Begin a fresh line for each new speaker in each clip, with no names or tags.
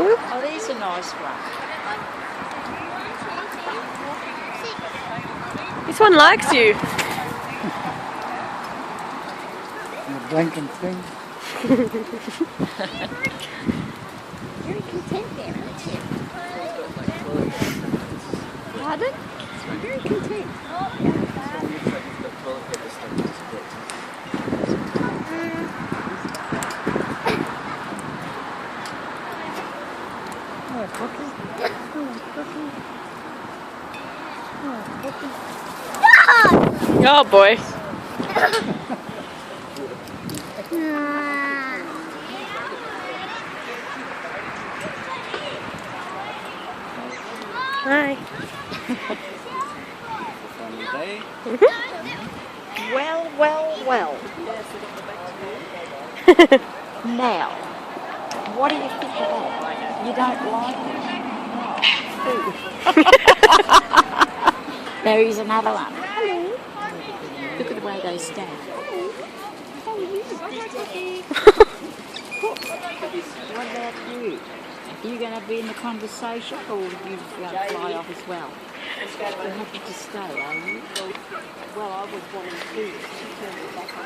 Whoop.
Oh, there's a nice one.
This one likes you.
The blinking thing.
Very content there, aren't you? Pardon? Very content.
Oh, cookie.
Oh boy. Hi.
Well, well, well. Now, what do you think of that? You don't like it? There is another one. Look at the way they stand. What about you? Are you going to be in the conversation, or are you going to fly off as well? You're happy to stay, are you?
Well, I was wanting to do this. She turned it back on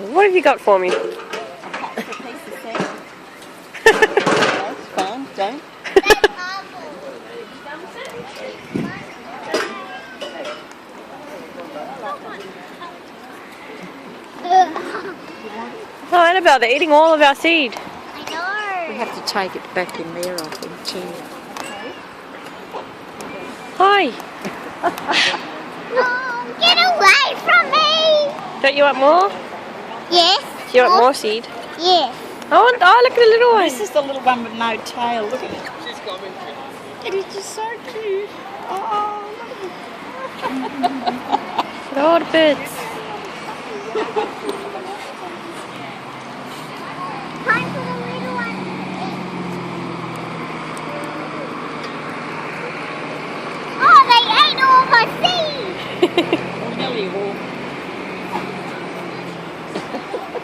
me.
What have you got for me?
A piece of sand. That's fine, don't.
Oh, Annabelle, they're eating all of our seed.
I know.
We have to take it back in there, I think, too.
Hi.
Oh, get away from me!
Don't you want more?
Yes.
Do you want more seed?
Yes.
Oh, look at the little one.
This is the little one with no tail. Look at it. It is just so cute. Oh,
Look at all the birds.